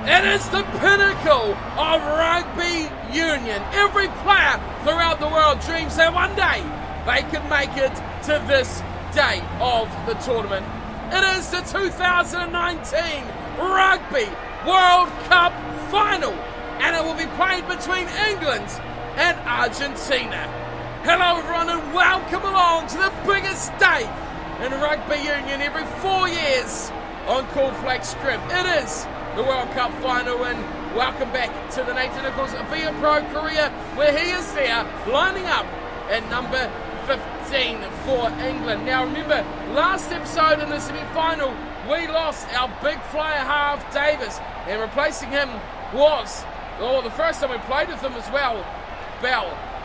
It is the pinnacle of rugby union. Every player throughout the world dreams that one day they can make it to this day of the tournament. It is the 2019 Rugby World Cup final, and it will be played between England and Argentina. Hello everyone and welcome along to the biggest day in rugby union every 4 years on Cool Flex Crib. It is the World Cup final, and welcome back to the Nathan Nicholls Be a Pro career, where he is there lining up at number 15 for England. Now remember, last episode in the semi-final we lost our big flyer half Davis, and replacing him was, the first time we played with him as well,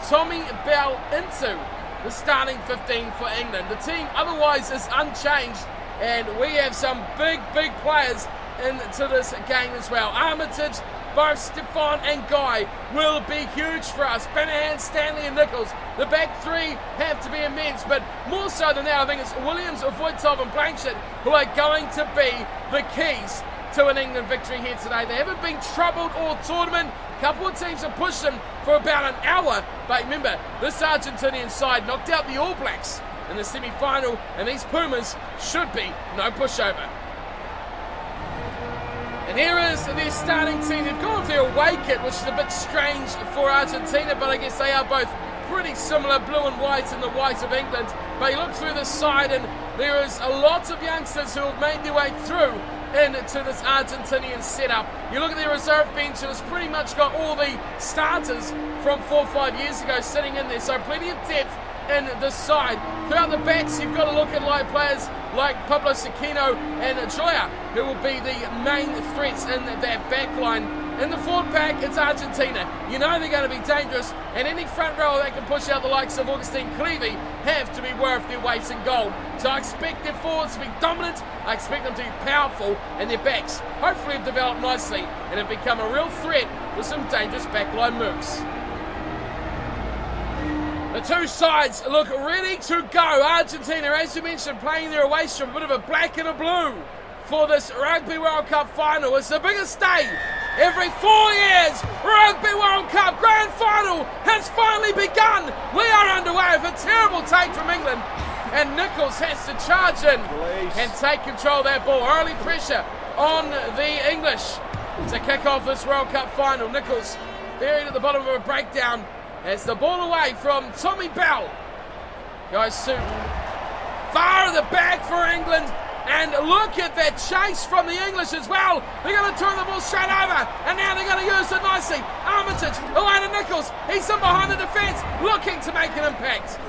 Tommy Bell into the starting 15 for England. The team otherwise is unchanged, and we have some big players into this game as well. Armitage, both Stefan and Guy will be huge for us. Banahan, Stanley and Nicholls. The back three have to be immense, but more so than that, I think it's Williams, Voitov and Blanchard who are going to be the keys to an England victory here today. They haven't been troubled all tournament. A couple of teams have pushed them for about an hour, but remember, this Argentinian side knocked out the All Blacks in the semi-final, and these Pumas should be no pushover. And here is their starting team. They've gone with their away kit, which is a bit strange for Argentina, but I guess they are both pretty similar, blue and white, and the white of England. But you look through this side, and there is a lot of youngsters who have made their way through into this Argentinian setup. You look at their reserve bench, and it's pretty much got all the starters from 4 or 5 years ago sitting in there, so plenty of depth in this side. Throughout the backs, you've got to look at live players like Pablo Sequino and Joya, who will be the main threats in that back line. In the forward pack, it's Argentina. You know they're going to be dangerous, and any front row that can push out the likes of Augustine Clevey have to be worth their weight in gold. So I expect their forwards to be dominant, I expect them to be powerful, and their backs hopefully have developed nicely and have become a real threat with some dangerous backline moves. The two sides look ready to go. Argentina, as you mentioned, playing their away strip, a bit of a black and a blue for this Rugby World Cup final. It's the biggest day every 4 years. Rugby World Cup Grand Final has finally begun. We are underway with a terrible take from England, and Nicholls has to charge in and take control of that ball. Early pressure on the English to kick off this World Cup final. Nicholls buried at the bottom of a breakdown as the ball away from Tommy Bell goes to far at the back for England. And look at that chase from the English as well. They're going to turn the ball straight over, and now they're going to use it nicely. Armitage, away to Nicholls. He's in behind the defence, looking to make an impact.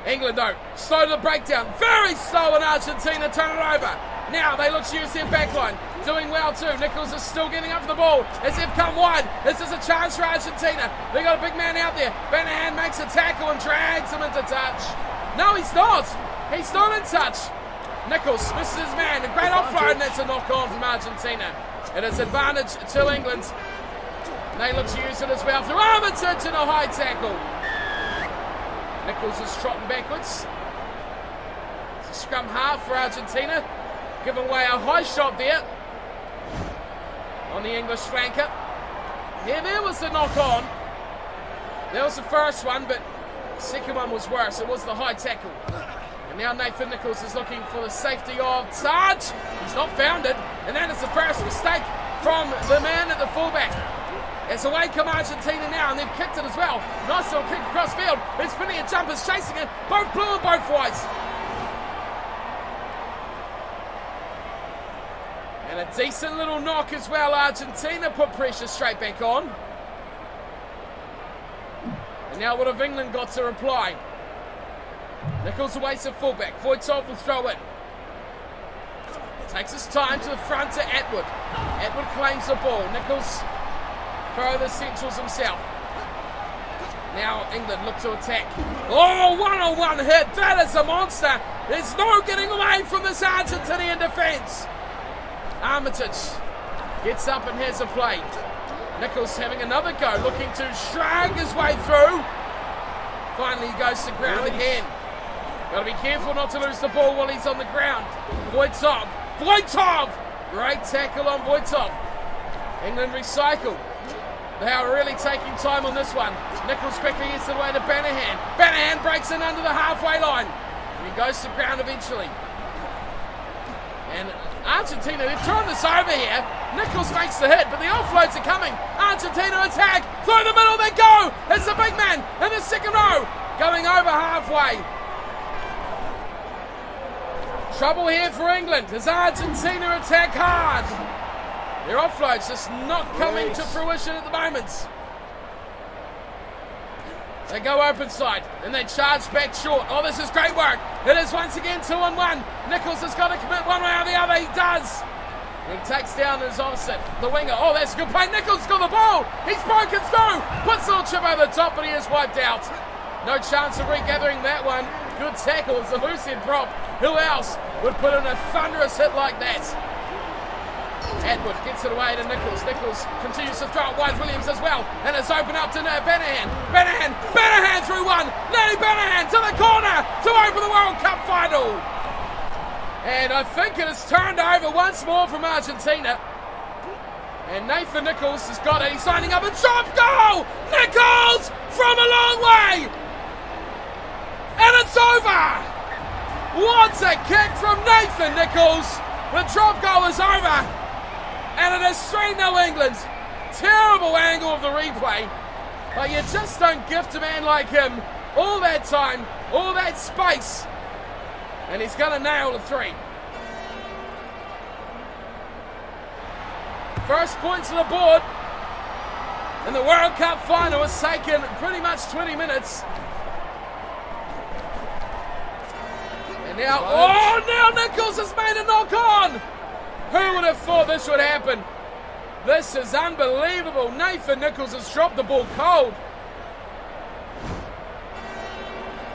England, though, slow to the breakdown. Very slow in Argentina, turn it over. Now they look to use their backline. Doing well too. Nicholls is still getting up for the ball as they've come wide. This is a chance for Argentina. They got a big man out there. Banahan makes a tackle and drags him into touch. No, he's not. He's not in touch. Nicholls misses his man. A great offload, and that's a knock on from Argentina. It is advantage to England. And they look to use it as well through Armitage and a high tackle. Nicholls is trotting backwards. It's a scrum half for Argentina. Giving away a high shot there on the English flanker. Yeah, there was the knock on. That was the first one, but the second one was worse. It was the high tackle. And now Nathan Nicholls is looking for the safety of Sarge. He's not found it, and that is the first mistake from the man at the fullback. It's away come Argentina now, and they've kicked it as well. Nice little kick across field. There's plenty of jumpers chasing it, both blue and both whites. And a decent little knock as well. Argentina put pressure straight back on. And now what have England got to reply? Nicholls awaits a fullback. Voitov will throw it. Takes his time to the front to Atwood. Atwood claims the ball. Nicholls further centrals himself. Now England look to attack. Oh, one-on-one hit. That is a monster. There's no getting away from this Argentinian defence. Armitage gets up and has a play. Nicholls having another go, looking to shrug his way through. Finally he goes to ground again. Got to be careful not to lose the ball while he's on the ground. Voitov Great tackle on Voitov. England recycle. They are really taking time on this one. Nicholls quickly gets the way to Banahan. Banahan breaks in under the halfway line. And he goes to ground eventually. And Argentina, they've turned this over here. Nicholls makes the hit, but the offloads are coming. Argentina attack. Through the middle they go. It's the big man in the second row. Going over halfway. Trouble here for England as Argentina attack hard. Their offload's just not coming to fruition at the moment. They go open side and they charge back short. Oh, this is great work. It is once again 2-on-1. Nicholls has got to commit one way or the other. He does. He takes down his opposite, the winger. Oh, that's a good play. Nicholls got the ball. He's broken through. Puts a little chip over the top, but he is wiped out. No chance of regathering that one. Good tackle. It's a loose head prop. Who else would put in a thunderous hit like that? Atwood gets it away to Nicholls. Nicholls continues to throw it wide. Williams as well. And it's open up to Banahan. Banahan through one. Nelly Banahan to the corner to open the World Cup final. And I think it is turned over once more from Argentina. And Nathan Nicholls has got it. He's lining up a chop goal. Nicholls from a long way. And it's over. What a kick from Nathan Nicholls. The drop goal is over. And it is 3-0 England. Terrible angle of the replay. But you just don't gift a man like him all that time, all that space. And he's going to nail the 3. First points on the board. And the World Cup final has taken pretty much 20 minutes. And now, now Nicholls has made a knock on. Who would have thought this would happen? This is unbelievable. Nathan Nicholls has dropped the ball cold.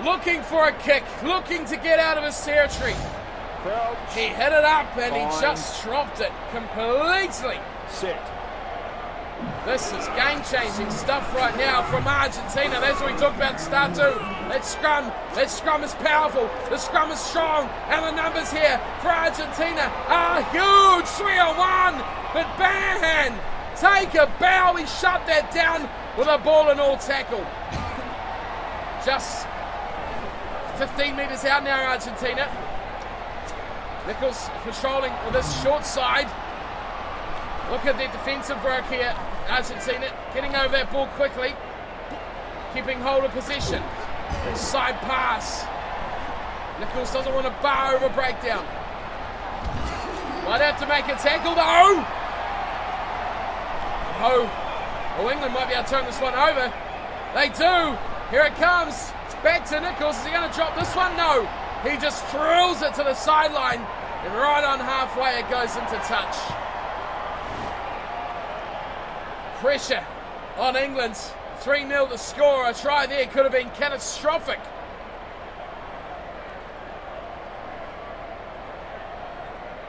Looking for a kick, looking to get out of his territory. He hit it up and he just dropped it completely. This is game-changing stuff right now from Argentina. That's what we talked about at the start too. That scrum is powerful. The scrum is strong. And the numbers here for Argentina are huge. 3-on-1. But Banahan, take a bow. He shut that down with a ball and all tackle. Just 15 metres out now, Argentina. Nicholls controlling this short side. Look at their defensive work here. Argentina getting over that ball quickly. Keeping hold of possession. Side pass. Nicholls doesn't want to bar over breakdown. Might have to make a tackle though. Oh, England might be able to turn this one over. They do. Here it comes. Back to Nicholls. Is he going to drop this one? No. He just drills it to the sideline. And right on halfway it goes into touch. Pressure on England. 3-0 to score. A try there could have been catastrophic.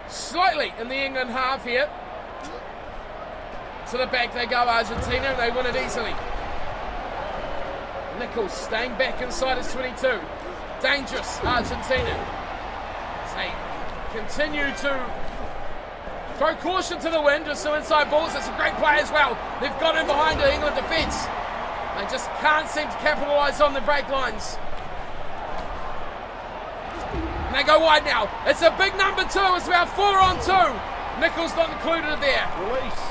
Slightly in the England half here. To the back they go, Argentina, and they win it easily. Nicholls staying back inside his 22. Dangerous, Argentina. They continue to throw caution to the wind with some inside balls. It's a great play as well. They've got him behind the England defence. They just can't seem to capitalise on the break lines. And they go wide now. It's a big number 2. It's about 4-on-2. Nicholls not included there. Release.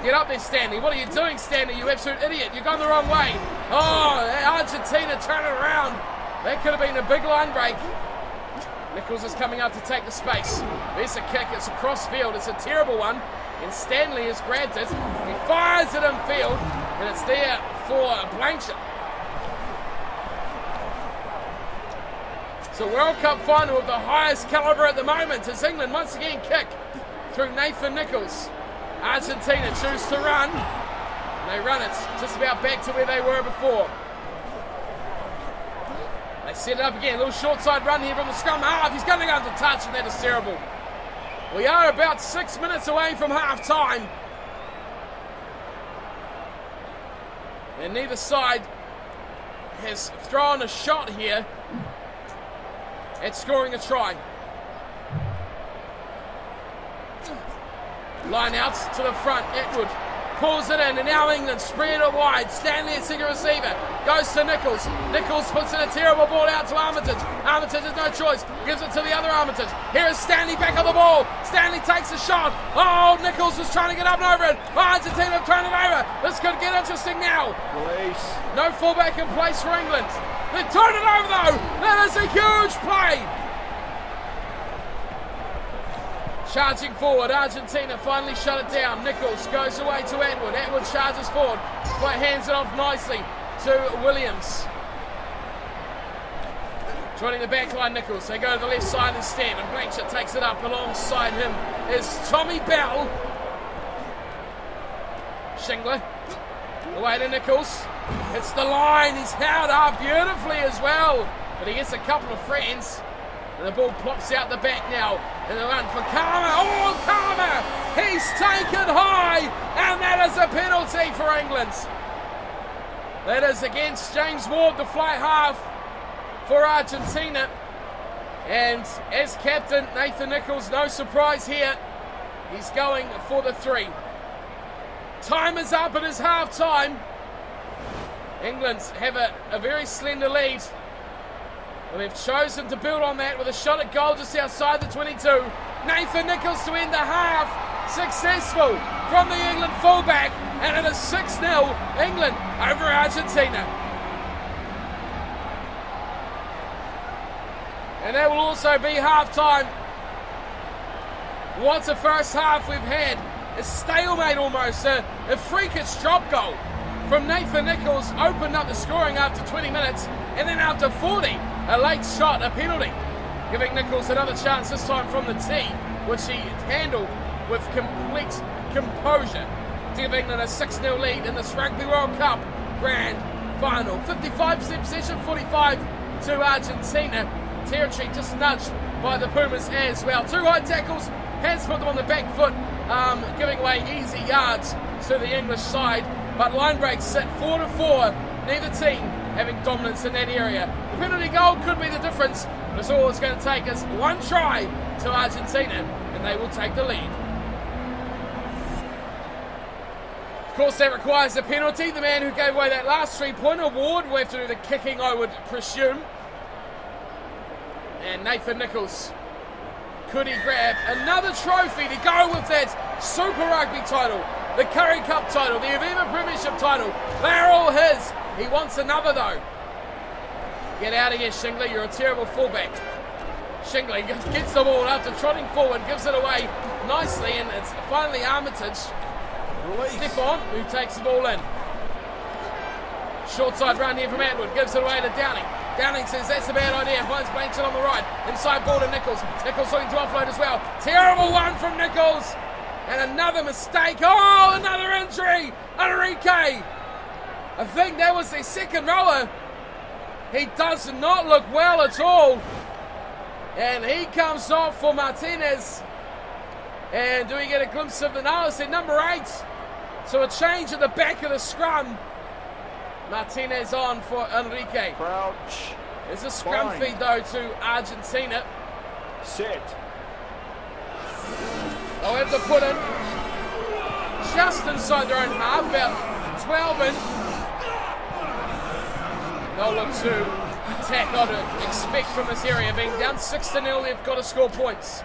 Get up there, Stanley. What are you doing, Stanley? You absolute idiot. You're going the wrong way. Oh, Argentina turn it around. That could have been a big line break. Nicholls is coming up to take the space. There's a kick. It's a cross field. It's a terrible one. And Stanley has grabbed it. He fires it in field. And it's there for Blanchard. So World Cup final of the highest calibre at the moment as England once again kick through Nathan Nicholls. Argentina choose to run. And they run it just about back to where they were before. They set it up again. A little short side run here from the scrum half. He's going to go into touch, and that is terrible. We are about 6 minutes away from half time. And neither side has thrown a shot here at scoring a try. Line out to the front. Atwood pulls it in, and now England spread it wide. Stanley at second receiver. Goes to Nicholls. Nicholls puts in a terrible ball out to Armitage. Armitage has no choice. Gives it to the other Armitage. Here is Stanley back on the ball. Stanley takes a shot. Oh, Nicholls was trying to get up and over it. Argentina trying it over. This could get interesting now. Release. No fullback in place for England. They turn it over though. That is a huge play. Charging forward, Argentina finally shut it down. Nicholls goes away to Atwood. Atwood charges forward, but hands it off nicely to Williams. Joining the back line, Nicholls. They go to the left side instead, and Blanchard takes it up. Alongside him is Tommy Bell. Shingler, away to Nicholls. Hits the line. He's held up beautifully as well, but he gets a couple of friends. And the ball plops out the back now. And the run for Karma. Oh, Karma! He's taken high. And that is a penalty for England. That is against James Ward, the fly half for Argentina. And as captain, Nathan Nicholls, no surprise here. He's going for the 3. Time is up. It is half time. England have a very slender lead. And they've chosen to build on that with a shot at goal just outside the 22. Nathan Nicholls to end the half. Successful from the England fullback. And it is 6-0 England over Argentina. And that will also be half-time. What a first half we've had. A stalemate almost. A freakish drop goal from Nathan Nicholls opened up the scoring after 20 minutes. And then after 40, a late shot, a penalty, giving Nicholls another chance, this time from the tee, which he handled with complete composure to give England a 6-0 lead in this Rugby World Cup Grand Final. 55% possession, 45 to Argentina. Territory just nudged by the Pumas as well. 2 high tackles, has put them on the back foot, giving away easy yards to the English side. But line breaks sit 4-4, neither team having dominance in that area. The penalty goal could be the difference, but it's all it's going to take is one try to Argentina, and they will take the lead. Of course, that requires a penalty. The man who gave away that last 3-pointer, Ward, will have to do the kicking, I would presume. And Nathan Nicholls, could he grab another trophy to go with that Super Rugby title, the Currie Cup title, the Aviva Premiership title? They're all his. He wants another though. Get out of here, Shingler. You're a terrible fullback. Shingler gets the ball after trotting forward, gives it away nicely, and it's finally Armitage. Stefan, who takes the ball in. Short side run here from Atwood, gives it away to Downing. Downing says that's a bad idea, finds Blanchard on the right. Inside ball to Nicholls. Nicholls looking to offload as well. Terrible one from Nicholls. And another mistake. Oh, another injury. Enrique. I think that was their second rower. He does not look well at all. And he comes off for Martinez. And do we get a glimpse of the analysis at number 8? So a change at the back of the scrum. Martinez on for Enrique. Crouch. There's a scrum feed though to Argentina. Set. They'll have to put in just inside their own half, about 12 in. They'll look to attack, I would expect from this area. Being down 6-0, they've got to score points.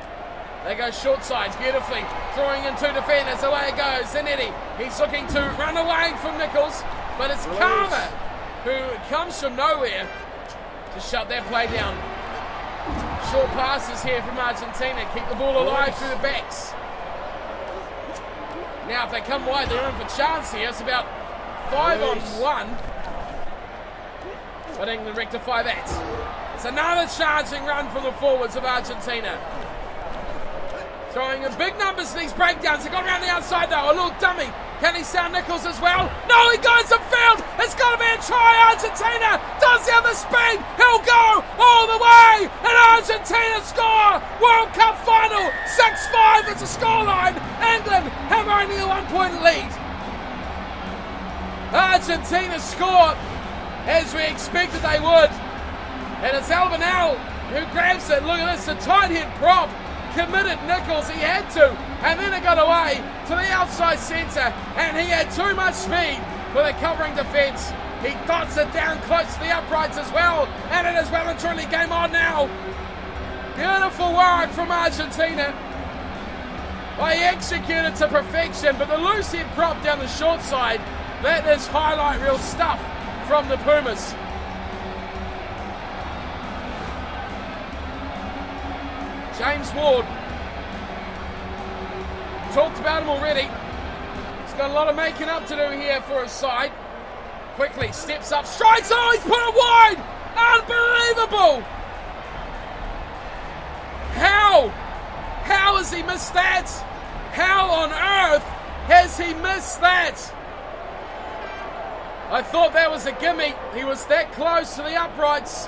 They go short side beautifully, drawing in 2 defenders. Away it goes. Zanetti, he's looking to run away from Nicholls, but it's Karma who comes from nowhere to shut that play down. Short passes here from Argentina, keep the ball alive through the backs. Now if they come wide, they're in for chance here. It's about 5-on-1. But England rectify that. It's another charging run from the forwards of Argentina. Throwing in big numbers to these breakdowns. They got around the outside though. A little dummy. Can he sound Nicholls as well? No, he goes upfield. It's got to be a try. Argentina does have the speed. He'll go all the way. And Argentina score. World Cup final. 6-5 is the scoreline. England have only a 1-point lead. Argentina score as we expected they would. And it's Albanel who grabs it. Look at this. A tight head prop. Committed Nicholls. He had to. and then it got away to the outside centre, and he had too much speed for the covering defence. He dots it down close to the uprights as well, and it is well and truly game on now. Beautiful work from Argentina. They executed to perfection, but the loose head prop down the short side, that is highlight reel stuff from the Pumas. James Ward. Talked about him already. He's got a lot of making up to do here for his side. Quickly steps up, strikes, oh, he's put it wide! Unbelievable! How? How has he missed that? How on earth has he missed that? I thought that was a gimme. He was that close to the uprights.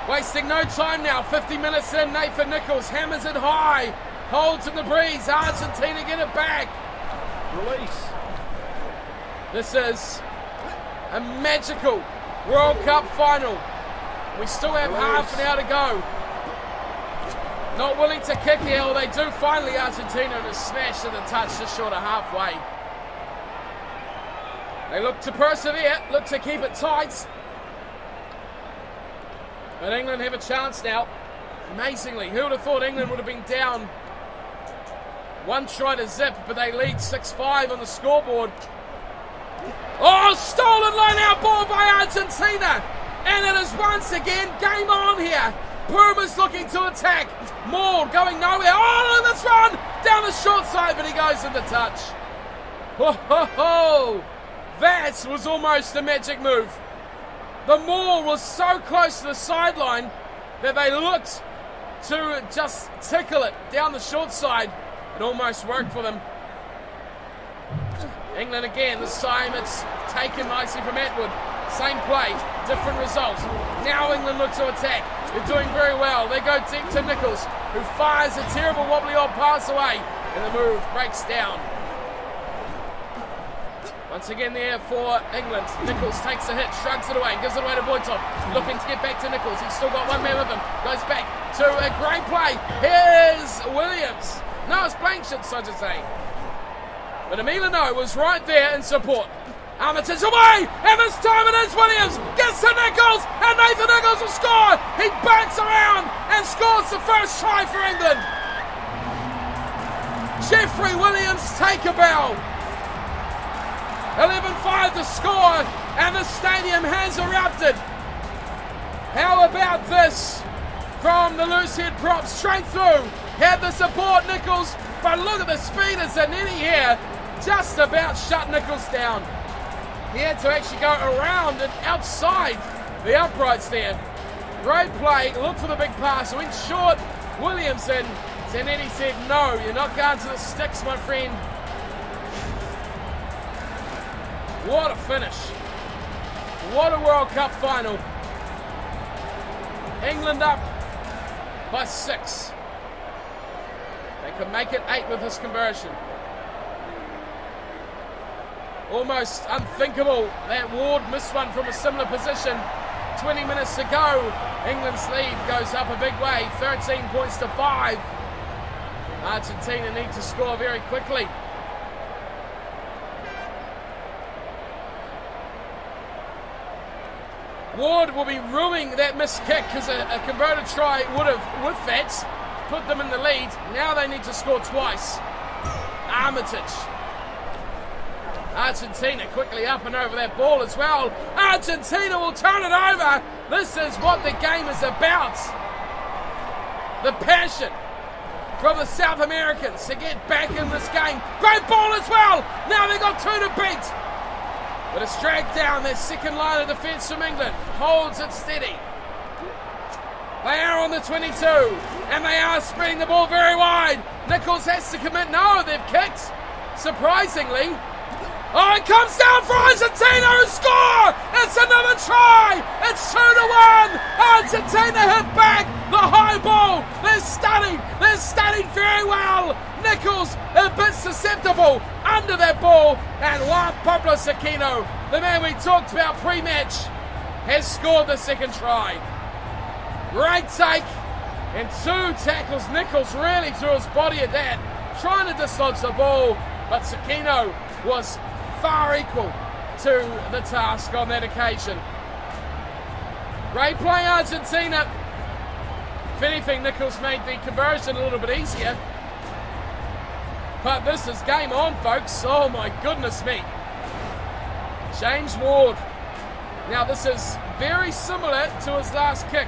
Wasting no time now, 50 minutes in, Nathan Nicholls hammers it high, holds in the breeze, Argentina get it back. Release. This is a magical World Cup final. We still have half an hour to go. Not willing to kick here, or they do finally, Argentina, and a smash to the touch just short of halfway. They look to persevere, look to keep it tight. But England have a chance now. Amazingly, who would have thought England would have been down one try to zip, but they lead 6-5 on the scoreboard. Oh, stolen line out ball by Argentina. And it is once again game on here. Pumas looking to attack. Moore going nowhere. Oh, let's run down the short side, but he goes in the touch. Ho, ho, ho. That was almost a magic move. The Moore was so close to the sideline that they looked to just tickle it down the short side. It almost worked for them. England again, this time it's taken nicely from Atwood. Same play, different result. Now England look to attack. They're doing very well. They go deep to Nicholls, who fires a terrible wobbly odd pass away, and the move breaks down. Once again there for England. Nicholls takes a hit, shrugs it away, gives it away to Voitov. Looking to get back to Nicholls. He's still got one man with him. Goes back to a great play. Here's Williams. No, it's Blanchard, so to say. But Emiliano was right there in support. Armitage away, and this time it is Williams. Gets to Nicholls, and Nathan Nicholls will score. He backs around and scores the first try for England. Jeffrey Williams, take a bow. 11-5 to score, and the stadium has erupted. How about this from the loose head prop, straight through. Had the support, Nicholls, but look at the speed as Zanetti here. Just about shut Nicholls down. He had to actually go around and outside the uprights there. Great play, looked for the big pass, went short. Williamson, Zanetti said, no, you're not going to the sticks, my friend. What a finish. What a World Cup final. England up by 6. They could make it 8 with this conversion. Almost unthinkable that Ward missed one from a similar position. 20 minutes to go. England's lead goes up a big way, 13 points to 5. Argentina need to score very quickly. Ward will be ruining that missed kick because a converted try would have, with that, put them in the lead. Now they need to score twice. Armitage. Argentina quickly up and over that ball as well. Argentina will turn it over. This is what the game is about. The passion from the South Americans to get back in this game. Great ball as well. Now they've got 2 to beat. But it's dragged down that second line of defence from England. Holds it steady. They are on the 22. And they are spreading the ball very wide. Nicholls has to commit. No, they've kicked. Surprisingly. Oh, it comes down for Argentina who score! It's another try! It's 2-1! Argentina hit back the high ball. They're studied very well. Nicholls a bit susceptible under that ball, and Juan Pablo Aquino, the man we talked about pre-match, has scored the second try. Great take, And 2 tackles. Nicholls really threw his body at that, trying to dislodge the ball, but Sakino was far equal to the task on that occasion. Great play, Argentina. If anything, Nicholls made the conversion a little bit easier. But this is game on, folks. Oh my goodness me. James Ward. Now this is very similar to his last kick.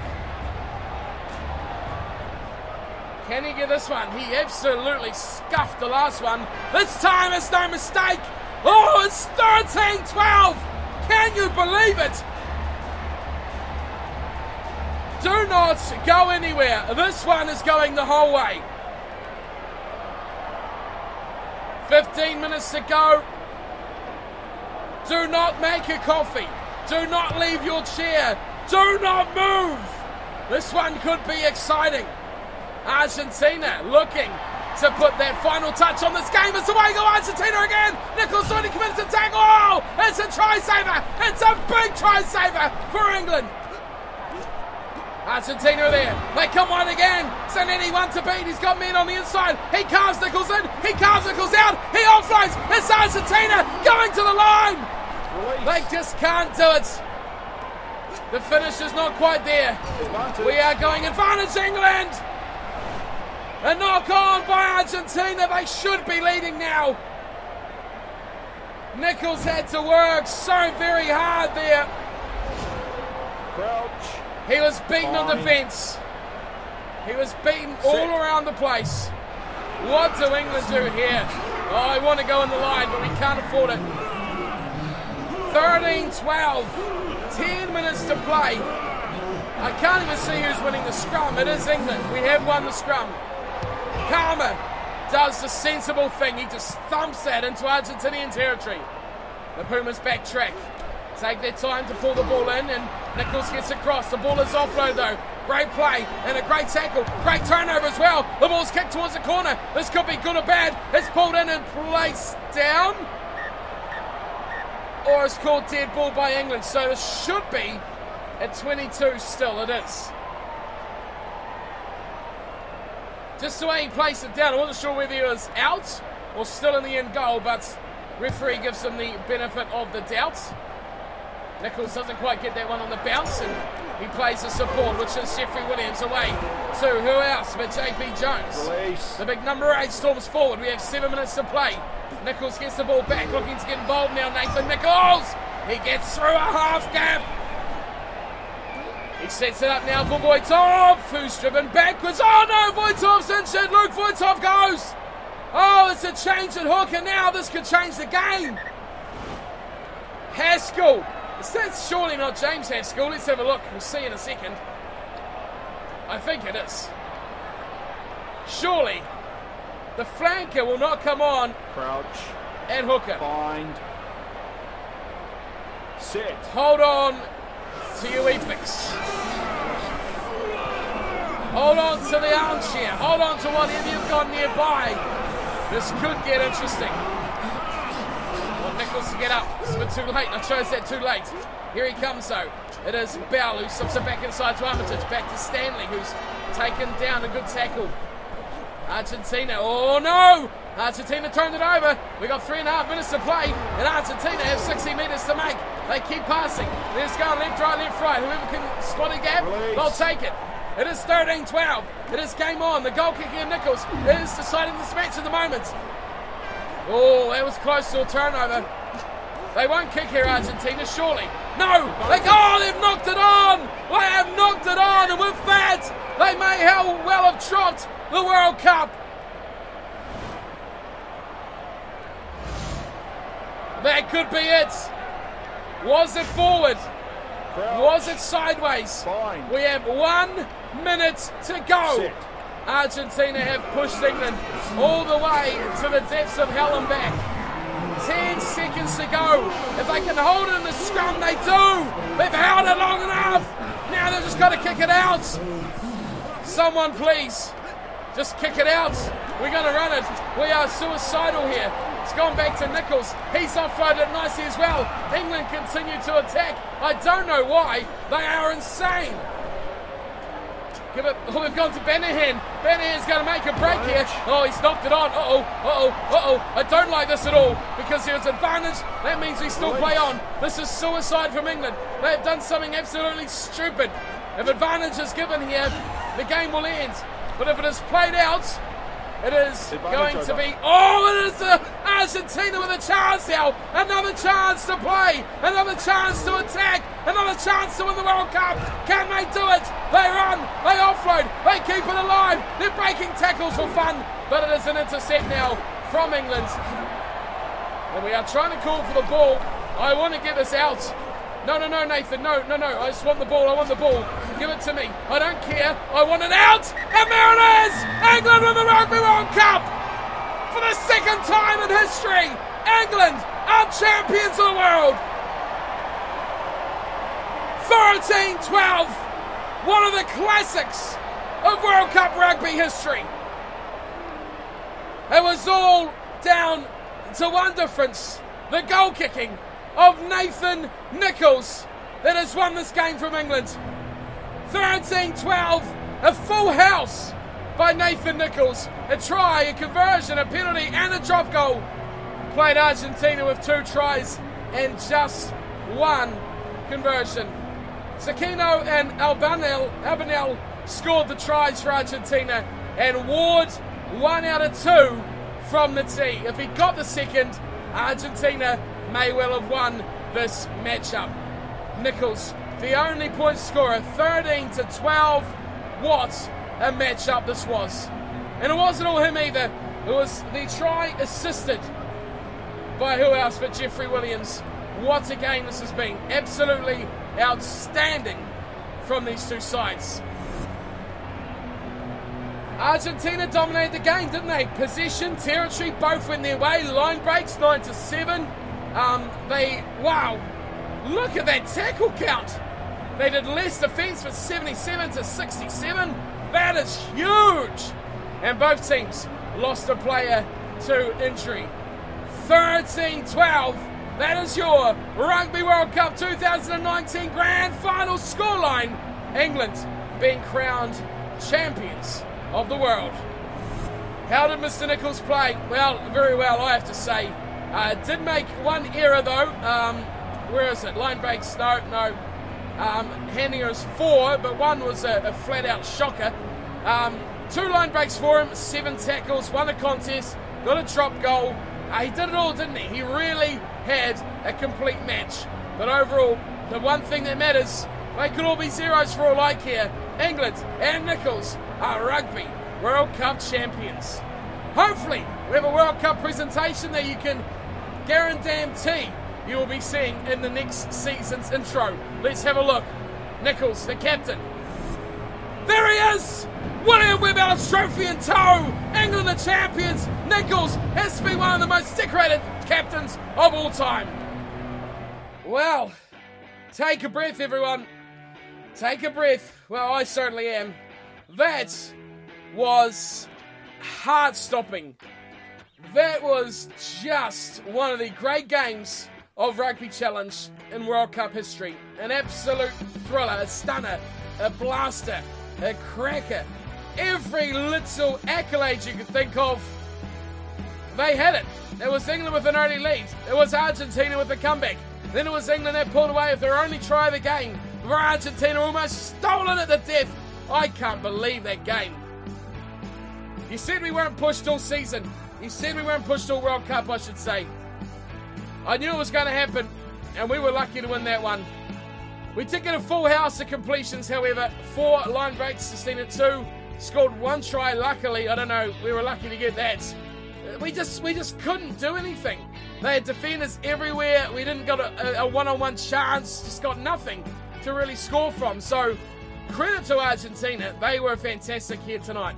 Can he get this one? He absolutely scuffed the last one. This time it's no mistake. Oh, it's 13-12. Can you believe it? Do not go anywhere. This one is going the whole way. 15 minutes to go. Do not make a coffee. Do not leave your chair. Do not move. This one could be exciting. Argentina looking to put that final touch on this game. It's away go Argentina again. Nicholls already committed to tackle. Oh, it's a try saver. It's a big try saver for England. Argentina are there. They come on again. Zanetti one to beat. He's got men on the inside. He carves Nicholls in. He carves Nicholls out. He offloads. It's Argentina going to the line. They just can't do it. The finish is not quite there. We are going advantage England. A knock on by Argentina. They should be leading now. Nicholls had to work so very hard there. Crouch. He was beaten on defence. He was beaten all around the place. What do England do here? Oh, I want to go in the line, but we can't afford it. 13-12. 10 minutes to play. I can't even see who's winning the scrum. It is England. We have won the scrum. Karma does the sensible thing. He just thumps that into Argentinian territory. The Pumas backtrack. Take their time to pull the ball in, and Nicholls gets across. The ball is offload though. Great play and a great tackle. Great turnover as well. The ball's kicked towards the corner. This could be good or bad. It's pulled in and placed down. Or it's called dead ball by England. So this should be at 22 still. It is. Just the way he placed it down. I wasn't sure whether he was out or still in the end goal, but referee gives him the benefit of the doubt. Nicholls doesn't quite get that one on the bounce, and he plays the support, which is Jeffrey Williams away to who else but JP Jones. Release. The big number 8 storms forward. We have 7 minutes to play. Nicholls gets the ball back, looking to get involved now. Nathan Nicholls. He gets through a half gap. He sets it up now for Voitov, who's driven backwards. Oh no, Voitov's injured. Luke Voitov goes. Oh, it's a change at hooker now. This could change the game. Haskell. That's surely not James Haskell. Let's have a look. We'll see in a second. I think it is. Surely the flanker will not come on. Crouch. At hooker. Bind. Set. Hold on to your e-picks. Hold on to the armchair. Hold on to whatever you've got nearby. This could get interesting. Nicholls to get up. It's a bit too late. I chose that too late. Here he comes though. It is Bell who slips it back inside to Armitage. Back to Stanley, who's taken down a good tackle. Argentina. Oh no! Argentina turned it over. We got 3.5 minutes to play, and Argentina have 60 metres to make. They keep passing. They're just going left, right, left, right. Whoever can spot a gap, they'll take it. It is 13-12. It is game on. The goal kicking of Nicholls is deciding this match at the moment. Oh, that was close to a turnover. They won't kick here, Argentina, surely. No! They've knocked it on! They have knocked it on, and with that, they may well have dropped the World Cup. That could be it. Was it forward? Was it sideways? Fine. We have 1 minute to go. Sit. Argentina have pushed England all the way to the depths of hell and back. 10 seconds to go. If they can hold it in the scrum, they do. They've held it long enough. Now they've just got to kick it out. Someone please, just kick it out. We're going to run it. We are suicidal here. It's gone back to Nicholls. He's offloaded it nicely as well. England continue to attack. I don't know why. They are insane. Give it. Oh, we've gone to Banahan. Banahan's going to make a break here. Oh, he's knocked it on. I don't like this at all because there's advantage. That means we still play on. This is suicide from England. They've done something absolutely stupid. If advantage is given here, the game will end. But if it is played out, it is going to be... Oh, it is Argentina with a chance now. Another chance to play. Another chance to attack. Another chance to win the World Cup. Can they do it? They run. They offload. They keep it alive. They're breaking tackles for fun. But it is an intercept now from England. And we are trying to call for the ball. I want to get this out. No, Nathan. No. I just want the ball. I want the ball. Give it to me. I don't care. I want it out. And there it is. England win the Rugby World Cup. For the second time in history. England are champions of the world. 13-12. One of the classics of World Cup rugby history. It was all down to one difference. The goal kicking of Nathan Nicholls that has won this game from England. 13-12, a full house by Nathan Nicholls. A try, a conversion, a penalty and a drop goal. Played Argentina with 2 tries and just 1 conversion. Sakino and Albanel scored the tries for Argentina and Ward 1 out of 2 from the tee. If he got the second, Argentina may well have won this matchup. Nicholls, the only point scorer, 13-12. What a matchup this was. And it wasn't all him either. It was the try assisted by who else but Jeffrey Williams. What a game this has been. Absolutely outstanding from these two sides. Argentina dominated the game, didn't they? Possession, territory, both went their way. Line breaks, 9-7. Wow, look at that tackle count. They did less defence for 77-67. That is huge. And both teams lost a player to injury. 13-12. That is your Rugby World Cup 2019 Grand Final scoreline. England being crowned champions of the world. How did Mr. Nicholls play? Well, very well, I have to say. Did make one error though. Where is it? Line breaks? No. Handing is 4, but one was a flat-out shocker. 2 line breaks for him, 7 tackles, won a contest, got a drop goal. He did it all, didn't he? He really had a complete match. But overall, the one thing that matters, they could all be zeros for all I care. England and Nicholls are Rugby World Cup champions. Hopefully, we have a World Cup presentation that you can guarantee you will be seeing in the next season's intro. Let's have a look. Nicholls, the captain. There he is! William Webber's trophy in tow! England the champions! Nicholls has to be one of the most decorated captains of all time. Well, take a breath, everyone. Take a breath. Well, I certainly am. That was heart-stopping. That was just one of the great games of Rugby Challenge in World Cup history. An absolute thriller, a stunner, a blaster, a cracker. Every little accolade you could think of, they had it. It was England with an early lead. It was Argentina with a comeback. Then it was England that pulled away with their only try of the game. For Argentina almost stolen it to death. I can't believe that game. You said we weren't pushed all season. You said we weren't pushed all World Cup, I should say. I knew it was going to happen, and we were lucky to win that one. We did get a full house of completions, however. 4 line breaks, sustained at 2. Scored 1 try, luckily. I don't know, we were lucky to get that. We just couldn't do anything. They had defenders everywhere. We didn't get a one-on-one chance. Just got nothing to really score from. So, credit to Argentina. They were fantastic here tonight.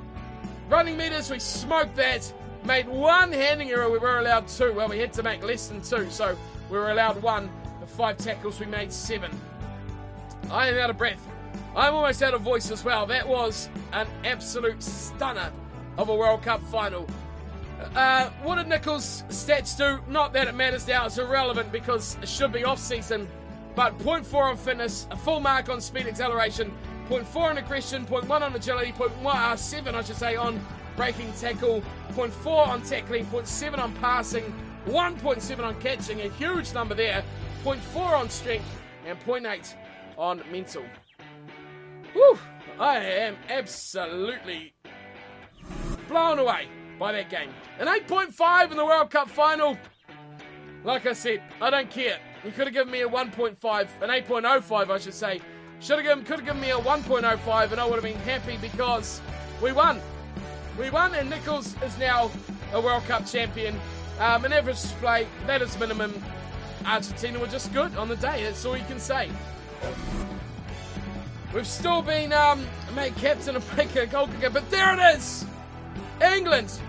Running meters, we smoked that. Made 1 handing error. We were allowed 2. Well, we had to make less than 2. So, we were allowed 1. The 5 tackles, we made 7. I am out of breath. I'm almost out of voice as well. That was an absolute stunner of a World Cup final. What did Nicholls' stats do? Not that it matters now. It's irrelevant because it should be off-season. But 0.4 on fitness, a full mark on speed acceleration, 0.4 on aggression, 0.1 on agility, 0.7 I should say on breaking tackle, 0.4 on tackling, 0.7 on passing, 1.7 on catching, a huge number there, 0.4 on strength, and 0.8 on mental. Whew, I am absolutely blown away by that game. An 8.5 in the World Cup final. Like I said, I don't care. You could have given me a 1.5, an 8.05 I should say. Could have given me a 1.05 and I would have been happy because we won. We won and Nicholls is now a World Cup champion. An average display, that is minimum. Argentina were just good on the day, that's all you can say. We've still been made captain and make a goal kicker, but there it is! England,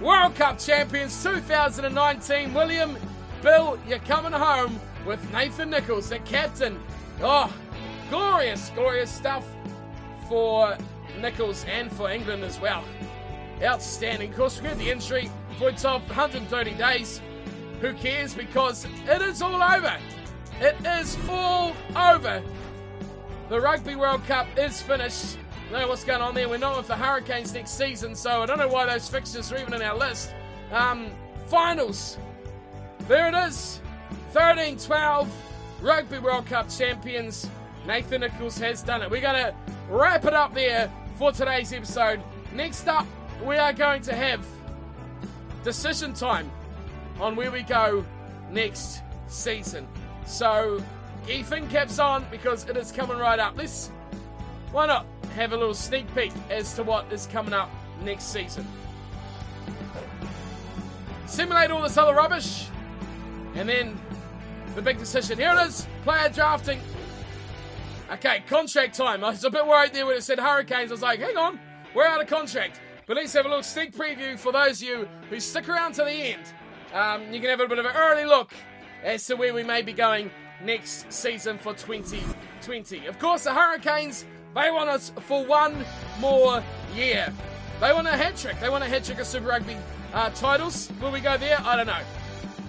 World Cup champions 2019. William, Bill, you're coming home with Nathan Nicholls, the captain. Oh, glorious, glorious stuff for Nicholls and for England as well. Outstanding. Of course, we had the injury for 130 days. Who cares? Because it is all over. It is all over. The Rugby World Cup is finished. I don't know what's going on there. We're not with the Hurricanes next season, so I don't know why those fixtures are even in our list. Finals. There it is. 13-12. Rugby World Cup champions. Nathan Nicholls has done it. We're going to wrap it up there for today's episode. Next up, we are going to have decision time on where we go next season. So, keep your thinking caps on because it is coming right up. Why not have a little sneak peek as to what is coming up next season. Simulate all this other rubbish, and then the big decision. Here it is, player drafting. Okay, contract time. I was a bit worried there when it said Hurricanes. I was like, hang on, we're out of contract. But let's have a little sneak preview for those of you who stick around to the end. You can have a bit of an early look as to where we may be going next season for 2020. Of course, the Hurricanes, they want us for one more year. They want a hat-trick. They want a hat-trick of Super Rugby titles. Will we go there? I don't know.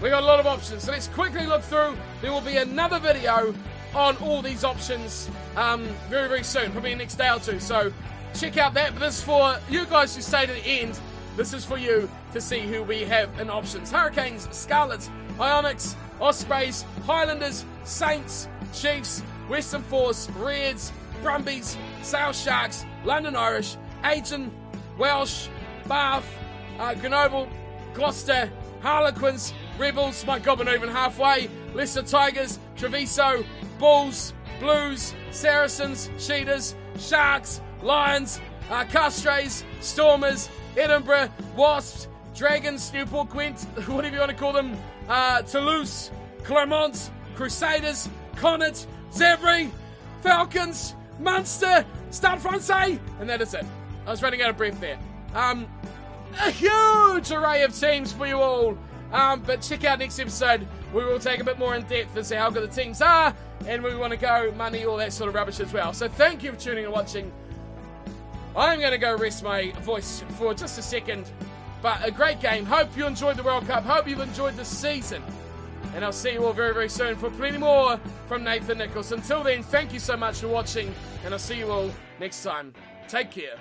We got a lot of options. So let's quickly look through. There will be another video on all these options very, very soon. Probably the next day or two. So check out that. But this is for you guys who stay to the end. This is for you to see who we have in options. Hurricanes, Scarlets, Ionics, Ospreys, Highlanders, Saints, Chiefs, Western Force, Reds, Brumbies, South Sharks, London Irish, Aitken, Welsh, Bath, Grenoble, Gloucester, Harlequins, Rebels, my God, we're not even halfway, Leicester Tigers, Treviso, Bulls, Blues, Saracens, Cheetahs, Sharks, Lions, Castres, Stormers, Edinburgh, Wasps, Dragons, Newport Gwent, whatever you want to call them, Toulouse, Clermont, Crusaders, Connacht, Zabri, Falcons, Munster, Stade Francais, and that is it. I was running out of breath there. A huge array of teams for you all. But check out next episode. We will take a bit more in depth as to how good the teams are, and we want to go money, all that sort of rubbish as well. So thank you for tuning and watching. I'm going to go rest my voice for just a second. But a great game. Hope you enjoyed the World Cup. Hope you've enjoyed the season. And I'll see you all very, very soon for plenty more from Nathan Nicholls. Until then, thank you so much for watching, and I'll see you all next time. Take care.